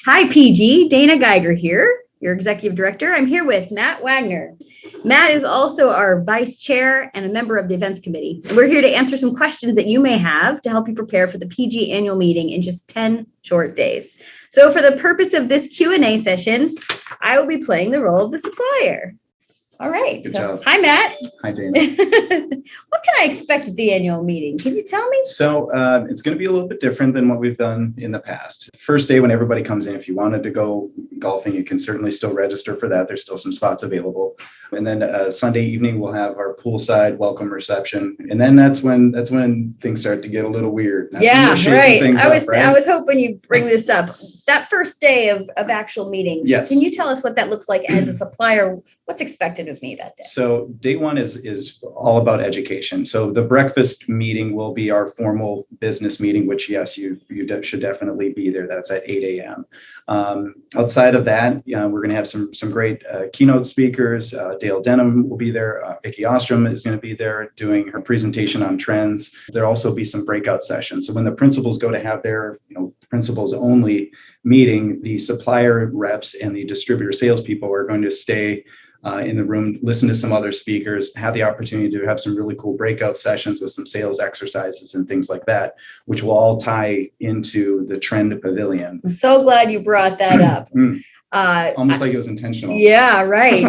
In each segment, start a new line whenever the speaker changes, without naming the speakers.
Hi, PG. Dana Geiger here, your executive director. I'm here with Matt Wagner. Matt is also our vice chair and a member of the events committee. And we're here to answer some questions that you may have to help you prepare for the PG annual meeting in just 10 short days. So for the purpose of this Q&A session, I will be playing the role of the supplier. All right.
Good job.
Hi, Matt.
Hi, Dana.
What can I expect at the annual meeting? Can you tell me?
So it's going to be a little bit different than what we've done in the past. First day when everybody comes in, if you wanted to go golfing, you can certainly still register for that. There's still some spots available. And then Sunday evening, we'll have our poolside welcome reception. And then that's when things start to get a little weird.
Yeah, right. I was hoping you'd bring this up. That first day of actual meetings.
Yes.
Can you tell us what that looks like as a supplier? What's expected of me that day?
So day one is all about education. So the breakfast meeting will be our formal business meeting, which yes, you should definitely be there. That's at 8 a.m. Outside of that, we're going to have some great keynote speakers. Dale Denham will be there. Vicki Ostrom is going to be there doing her presentation on trends. There'll also be some breakout sessions. So when the principals go to have their principals only meeting, the supplier reps and the distributor salespeople are going to stay in the room, listen to some other speakers, have the opportunity to have some really cool breakout sessions with some sales exercises and things like that, which will all tie into the Trend Pavilion.
I'm so glad you brought that up.
Almost like it was intentional.
Yeah, right.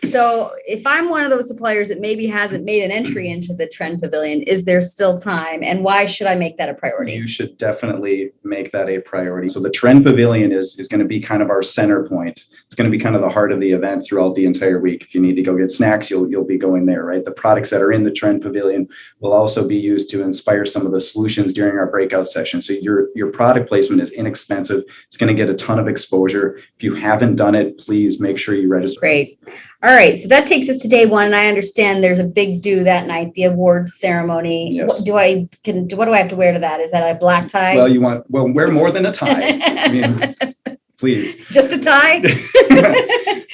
So if I'm one of those suppliers that maybe hasn't made an entry into the Trend Pavilion, is there still time? And why should I make that a priority?
You should definitely make that a priority. So the Trend Pavilion is going to be kind of our center point. It's going to be kind of the heart of the event throughout the entire week. If you need to go get snacks, you'll be going there, right? The products that are in the Trend Pavilion will also be used to inspire some of the solutions during our breakout session. So your product placement is inexpensive. It's going to get a ton of exposure. If you haven't done it, please make sure you register.
Great. All right. So that takes us to day one. And I understand there's a big do that night, the awards ceremony.
Yes.
What do I have to wear to that? Is that a black tie?
Well, wear more than a tie. I mean, please.
Just a tie?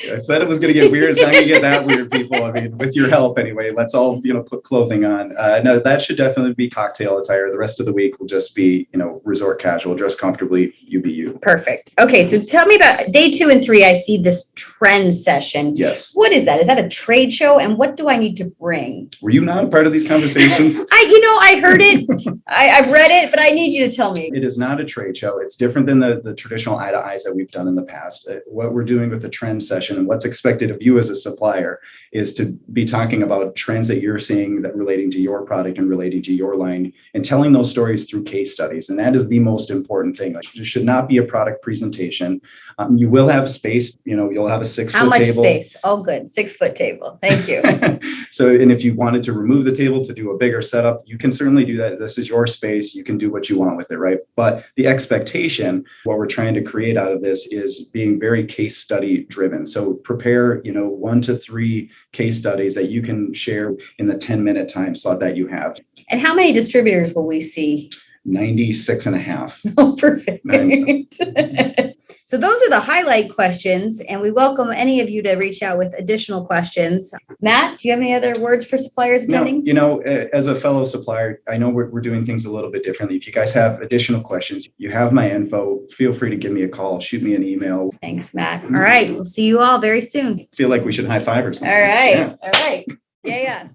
I said it was going to get weird. It's not going to get that weird, people. I mean, with your help anyway, let's all, put clothing on. No, that should definitely be cocktail attire. The rest of the week will just be, resort casual, dress comfortably, you be you.
Perfect. Okay. So tell me about day 2 and 3. I see this trend session.
Yes.
What is that? Is that a trade show? And what do I need to bring?
Were you not a part of these conversations?
I heard it. I've read it, but I need you to tell me.
It is not a trade show. It's different than the traditional eye to eyes that we've done in the past. What we're doing with the trend session and what's expected of you as a supplier is to be talking about trends that you're seeing that relating to your product and relating to your line and telling those stories through case studies. And that is the most important thing. Like, it should not be a product presentation. You will have space, you'll have a 6-foot table.
How much space? Oh, good. 6-foot table. Thank you.
So, and if you wanted to remove the table to do a bigger setup, you can certainly do that. This is your space. You can do what you want with it, right? But the expectation, what we're trying to create out of this is being very case study driven. So prepare, 1 to 3 case studies that you can share in the 10-minute time slot that you have.
And how many distributors will we see?
96 and a half.
Oh, perfect. So those are the highlight questions, and we welcome any of you to reach out with additional questions. Matt, do you have any other words for suppliers attending?
No, as a fellow supplier, I know we're doing things a little bit differently. If you guys have additional questions, you have my info. Feel free to give me a call, shoot me an email.
Thanks, Matt. All right. We'll see you all very soon.
Feel like we should high five or something.
All right. Yeah. All right. Yeah.